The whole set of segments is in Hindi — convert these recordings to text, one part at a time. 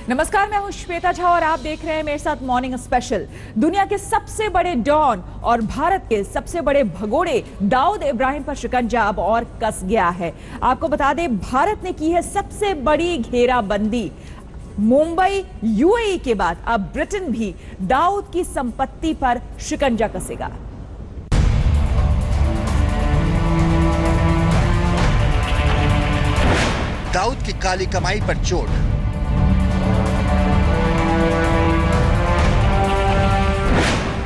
नमस्कार, मैं हूं श्वेता झा और आप देख रहे हैं मेरे साथ मॉर्निंग स्पेशल। दुनिया के सबसे बड़े डॉन और भारत के सबसे बड़े भगोड़े दाऊद इब्राहिम पर शिकंजा अब और कस गया है। आपको बता दें, भारत ने की है सबसे बड़ी घेराबंदी। मुंबई यूएई के बाद अब ब्रिटेन भी दाऊद की संपत्ति पर शिकंजा कसेगा। दाऊद की काली कमाई पर चोट।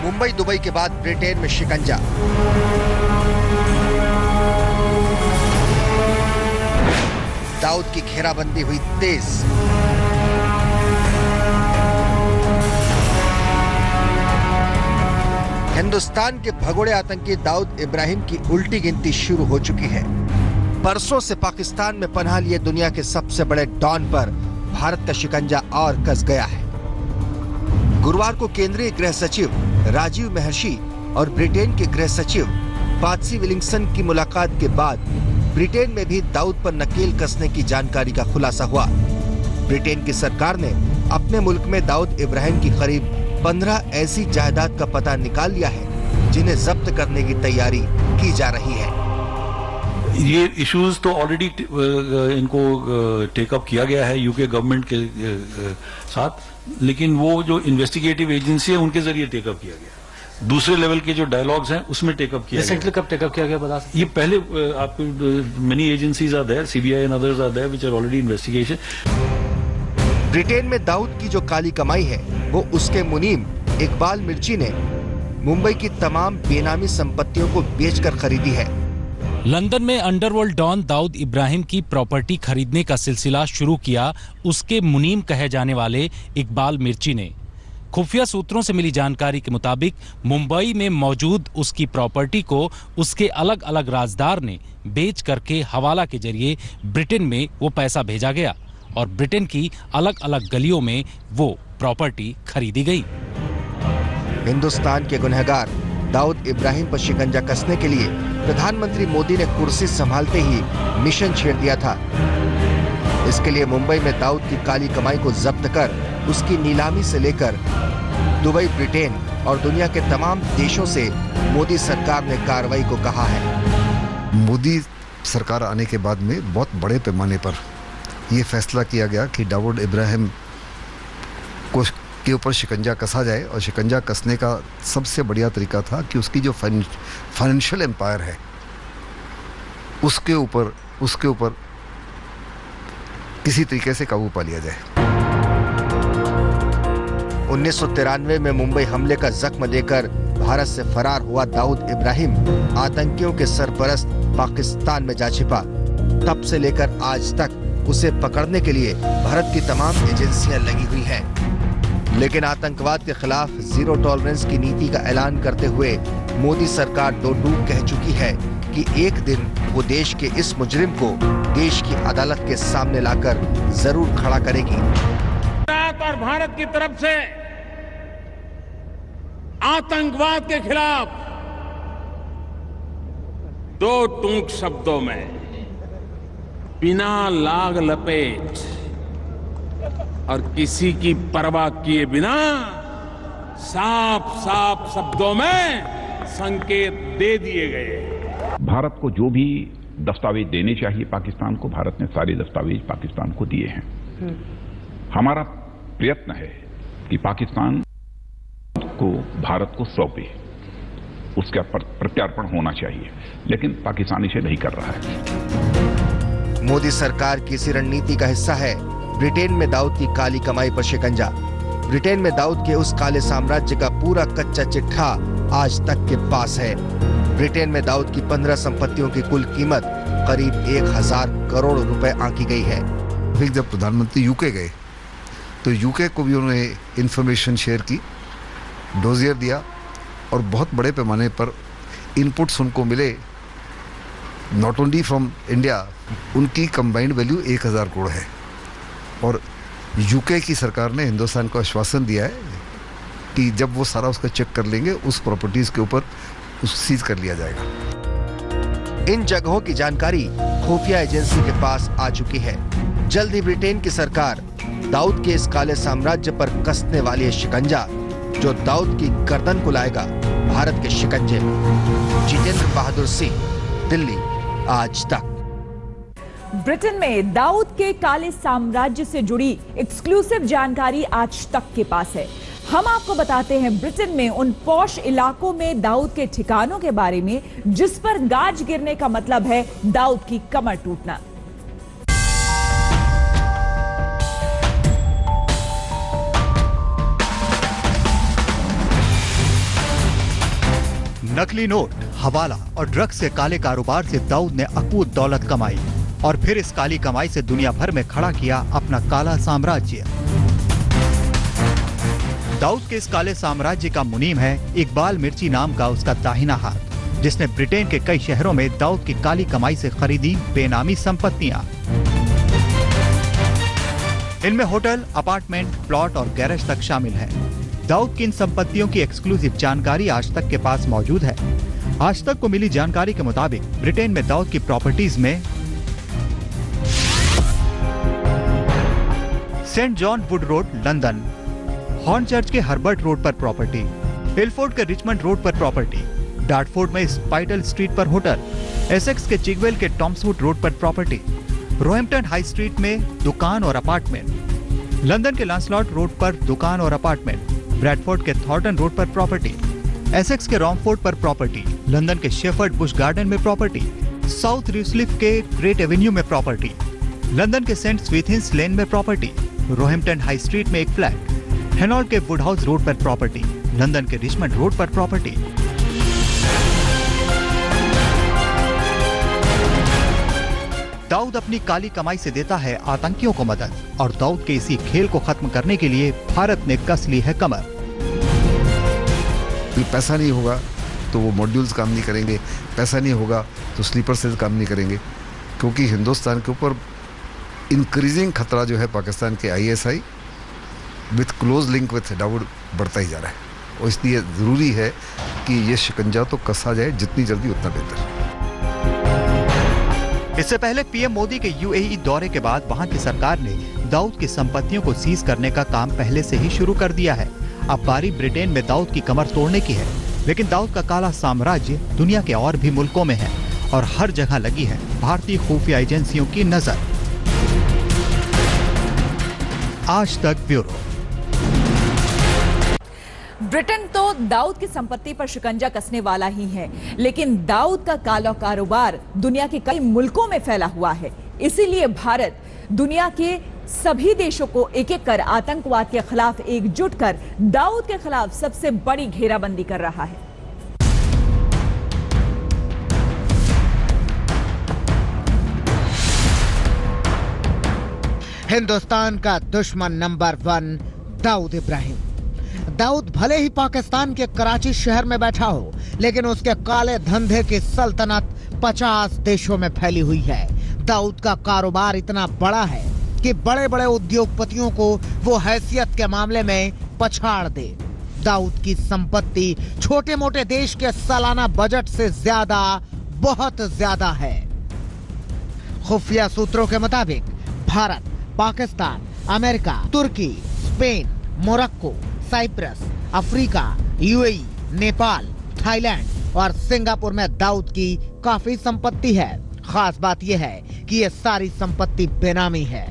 मुंबई दुबई के बाद ब्रिटेन में शिकंजा। दाऊद की घेराबंदी हुई तेज। हिंदुस्तान के भगोड़े आतंकी दाऊद इब्राहिम की उल्टी गिनती शुरू हो चुकी है। परसों से पाकिस्तान में पनाह लिए दुनिया के सबसे बड़े डॉन पर भारत का शिकंजा और कस गया है। गुरुवार को केंद्रीय गृह सचिव राजीव महर्षि और ब्रिटेन के गृह सचिव पात्सी विलिंगसन की मुलाकात के बाद ब्रिटेन में भी दाऊद पर नकेल कसने की जानकारी का खुलासा हुआ। ब्रिटेन की सरकार ने अपने मुल्क में दाऊद इब्राहिम की करीब 15 ऐसी जायदाद का पता निकाल लिया है जिन्हें जब्त करने की तैयारी की जा रही है। ये इश्यूज तो ऑलरेडी इनको टेकअप किया गया है यूके गवर्नमेंट के साथ, लेकिन वो जो इन्वेस्टिगेटिव एजेंसी है उनके जरिए टेकअप किया गया। दूसरे लेवल के जो डायलॉग्स हैं उसमें टेकअप किया गया। रिसेंटली कब टेकअप किया गया बता सकते? ये पहले आपको many agencies are there, CBI and others are there which are already investigation. Britain में दाऊद की जो काली कमाई है वो उसके मुनीम इकबाल मिर्ची ने मुंबई की तमाम बेनामी संपत्तियों को बेचकर खरीदी है। लंदन में अंडरवर्ल्ड डॉन दाऊद इब्राहिम की प्रॉपर्टी खरीदने का सिलसिला शुरू किया उसके मुनीम कहे जाने वाले इकबाल मिर्ची ने। खुफिया सूत्रों से मिली जानकारी के मुताबिक मुंबई में मौजूद उसकी प्रॉपर्टी को उसके अलग अलग राजदार ने बेच करके हवाला के जरिए ब्रिटेन में वो पैसा भेजा गया और ब्रिटेन की अलग अलग गलियों में वो प्रॉपर्टी खरीदी गई। हिंदुस्तान के गुनहगार दाऊद इब्राहिम पर शिकंजा कसने के लिए प्रधानमंत्री मोदी ने कुर्सी संभालते ही मिशन छेड़ दिया था। इसके लिए मुंबई में दाऊद की काली कमाई को जब्त कर उसकी नीलामी से लेकर दुबई, ब्रिटेन और दुनिया के तमाम देशों से मोदी सरकार ने कार्रवाई को कहा है। मोदी सरकार आने के बाद में बहुत बड़े पैमाने पर यह फैसला किया गया कि दाऊद इब्राहिम के ऊपर शिकंजा कसा जाए और शिकंजा कसने का सबसे बढ़िया तरीका था कि उसकी जो फाइनेंशियल एम्पायर है उसके ऊपर किसी तरीके से काबू पा लिया जाए। 1993 में मुंबई हमले का जख्म देकर भारत से फरार हुआ दाऊद इब्राहिम आतंकियों के सरपरस्त पाकिस्तान में जा छिपा। तब से लेकर आज तक उसे पकड़ने के लिए भारत की तमाम एजेंसियां लगी हुई हैं। लेकिन आतंकवाद के खिलाफ जीरो टॉलरेंस की नीति का ऐलान करते हुए मोदी सरकार दो टूक कह चुकी है कि एक दिन वो देश के इस मुजरिम को देश की अदालत के सामने लाकर जरूर खड़ा करेगी। और भारत की तरफ से आतंकवाद के खिलाफ दो टूक शब्दों में बिना लाग लपेट और किसी की परवाह किए बिना साफ साफ शब्दों में संकेत दे दिए गए। भारत को जो भी दस्तावेज देने चाहिए पाकिस्तान को, भारत ने सारे दस्तावेज पाकिस्तान को दिए हैं। हमारा प्रयत्न है कि पाकिस्तान को भारत को सौंपे, उसका प्रत्यार्पण होना चाहिए, लेकिन पाकिस्तान इसे नहीं कर रहा है। मोदी सरकार की इसी रणनीति का हिस्सा है ब्रिटेन में दाऊद की काली कमाई पर शिकंजा। ब्रिटेन में दाऊद के उस काले साम्राज्य का पूरा कच्चा चिट्ठा आज तक के पास है। ब्रिटेन में दाऊद की 15 संपत्तियों की कुल कीमत करीब 1000 करोड़ रुपए आंकी गई है। फिर जब प्रधानमंत्री यूके गए तो यूके को भी उन्होंने इंफॉर्मेशन शेयर की, डोजियर दिया और बहुत बड़े पैमाने पर इनपुट्स उनको मिले। नॉट ओनली फ्रॉम इंडिया, उनकी कंबाइंड वैल्यू 1000 करोड़ है और यूके की सरकार ने हिंदुस्तान को आश्वासन दिया है कि जब वो सारा उसका चेक कर लेंगे उस प्रॉपर्टीज के ऊपर सीज कर लिया जाएगा। इन जगहों की जानकारी खुफिया एजेंसी के पास आ चुकी है। जल्द ही ब्रिटेन की सरकार दाऊद के इस काले साम्राज्य पर कसने वाली है शिकंजा जो दाऊद की गर्दन को लाएगा भारत के शिकंजे में। जितेंद्र बहादुर सिंह, दिल्ली, आज तक। ब्रिटेन में दाऊद के काले साम्राज्य से जुड़ी एक्सक्लूसिव जानकारी आज तक के पास है। हम आपको बताते हैं ब्रिटेन में उन पॉश इलाकों में दाऊद के ठिकानों के बारे में जिस पर गाज गिरने का मतलब है दाऊद की कमर टूटना। नकली नोट, हवाला और ड्रग्स के काले कारोबार से दाऊद ने अकूत दौलत कमाई और फिर इस काली कमाई से दुनिया भर में खड़ा किया अपना काला साम्राज्य। दाऊद के इस काले साम्राज्य का मुनीम है इकबाल मिर्ची नाम का उसका दाहिना हाथ, जिसने ब्रिटेन के कई शहरों में दाऊद की काली कमाई से खरीदी बेनामी संपत्तियां। इनमें होटल, अपार्टमेंट, प्लॉट और गैरेज तक शामिल है। दाऊद की इन संपत्तियों की एक्सक्लूसिव जानकारी आज तक के पास मौजूद है। आज तक को मिली जानकारी के मुताबिक ब्रिटेन में दाऊद की प्रॉपर्टीज में Saint John Wood Road, London, Hornchurch के हर्बर्ट रोड पर प्रॉपर्टी, हिलफोर्ड के रिचमंड रोड पर प्रॉपर्टी, डार्टफोर्ड में स्पाइटल स्ट्रीट पर होटल, एसेक्स के चिगवेल के टॉम्सवुड रोड पर प्रॉपर्टी, रोहिम्पटन हाई स्ट्रीट में दुकान और अपार्टमेंट, लंदन के लांसलॉट रोड पर दुकान और अपार्टमेंट, ब्रैडफोर्ड के थॉर्टन रोड पर प्रॉपर्टी, एसेक्स के रॉमफोर्ड पर प्रॉपर्टी, लंदन के शेफर्ड बुश गार्डन में प्रॉपर्टी, साउथ रिस्लिफ के ग्रेट एवेन्यू में प्रॉपर्टी, लंदन के सेंट स्वीथिंस लेन में प्रॉपर्टी, रोहिम्पटन हाई स्ट्रीट में एक फ्लैट, हेनॉल्ड के वुडहाउस रोड पर प्रॉपर्टी, लंदन के रिचमंड रोड पर प्रॉपर्टी। दाऊद अपनी काली कमाई से देता है आतंकियों को मदद और दाऊद के इसी खेल को खत्म करने के लिए भारत ने कस ली है कमर। पैसा नहीं होगा तो वो मॉड्यूल्स काम नहीं करेंगे, पैसा नहीं होगा तो स्लीपर सेल काम नहीं करेंगे, क्योंकि हिंदुस्तान के ऊपर इंक्रीजिंग खतरा जो है पाकिस्तान के ISI with close link with Dawood बढ़ता ही जा रहा है। और इसलिए ज़रूरी है कि ये शिकंजा तो कसा जाए जितनी जल्दी उतना बेहतर। इससे पहले पीएम मोदी के UAE दौरे के बाद वहां की सरकार ने दाऊद की संपत्तियों को सीज करने का काम पहले से ही शुरू कर दिया है। अब बारी ब्रिटेन में दाऊद की कमर तोड़ने की है, लेकिन दाऊद का काला साम्राज्य दुनिया के और भी मुल्कों में है और हर जगह लगी है भारतीय खुफिया एजेंसियों की नजर। आज तक ब्यूरो। ब्रिटेन तो दाऊद की संपत्ति पर शिकंजा कसने वाला ही है, लेकिन दाऊद का काला कारोबार दुनिया के कई मुल्कों में फैला हुआ है। इसीलिए भारत दुनिया के सभी देशों को एक एक कर आतंकवाद के खिलाफ एकजुट कर दाऊद के खिलाफ सबसे बड़ी घेराबंदी कर रहा है। हिंदुस्तान का दुश्मन नंबर 1 दाऊद इब्राहिम। दाऊद भले ही पाकिस्तान के कराची शहर में बैठा हो, लेकिन उसके काले धंधे की सल्तनत 50 देशों में फैली हुई है। दाऊद का कारोबार इतना बड़ा है कि बड़े बड़े उद्योगपतियों को वो हैसियत के मामले में पछाड़ दे। दाऊद की संपत्ति छोटे मोटे देश के सालाना बजट से ज्यादा, बहुत ज्यादा है। खुफिया सूत्रों के मुताबिक भारत, पाकिस्तान, अमेरिका, तुर्की, Spain, Morocco, Cyprus, Africa, UAE, Nepal, Thailand और सिंगापुर में दाऊद की काफी संपत्ति है। खास बात यह है कि यह सारी संपत्ति बेनामी है।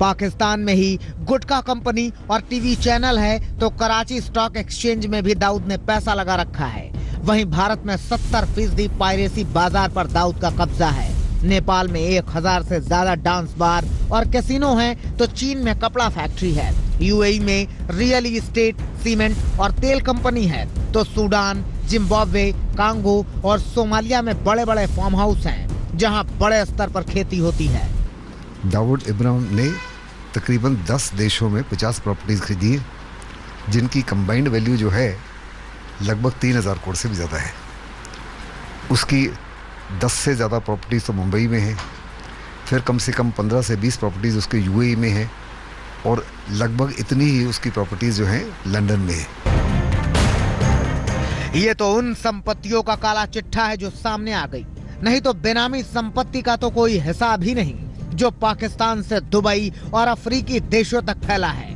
पाकिस्तान में ही गुटखा कंपनी और टीवी चैनल है, तो कराची स्टॉक एक्सचेंज में भी दाऊद ने पैसा लगा रखा है। वहीं भारत में 70% पायरेसी बाजार पर दाऊद का कब्जा है। नेपाल में 1000 से ज्यादा डांस बार और कैसीनो हैं, तो चीन में कपड़ा फैक्ट्री है। UAE में रियल इस्टेट, सीमेंट और तेल कंपनी है, तो सूडान, जिम्बाब्वे, कांगो और सोमालिया में बड़े बड़े फार्म हाउस हैं, जहां बड़े स्तर पर खेती होती है। दाऊद इब्राहिम ने तकरीबन 10 देशों में 50 प्रॉपर्टीज खरीदी है, जिनकी कंबाइंड वैल्यू जो है लगभग 3000 करोड़ से भी ज़्यादा है। उसकी 10 से ज़्यादा प्रॉपर्टीज़ तो मुंबई में है, फिर कम से कम 15 से 20 प्रॉपर्टीज़ उसके UAE में है और लगभग इतनी ही उसकी प्रॉपर्टीज़ जो हैं लंदन में है। ये तो उन संपत्तियों का काला चिट्ठा है जो सामने आ गई, नहीं तो बेनामी संपत्ति का तो कोई हिसाब ही नहीं। जो पाकिस्तान से दुबई और अफ्रीकी देशों तक फैला है।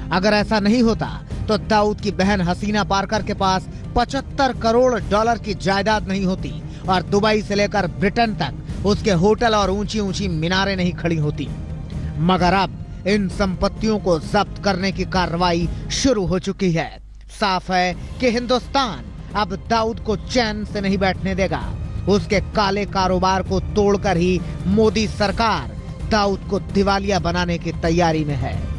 अगर ऐसा नहीं होता तो दाऊद की बहन हसीना पारकर के पास 75 करोड़ डॉलर की जायदाद नहीं होती और दुबई से लेकर ब्रिटेन तक उसके होटल और ऊंची ऊंची मीनारें नहीं खड़ी होती। मगर अब इन संपत्तियों को जब्त करने की कार्रवाई शुरू हो चुकी है। साफ है कि हिंदुस्तान अब दाऊद को चैन से नहीं बैठने देगा। उसके काले कारोबार को तोड़कर ही मोदी सरकार दाऊद को दिवालिया बनाने की तैयारी में है।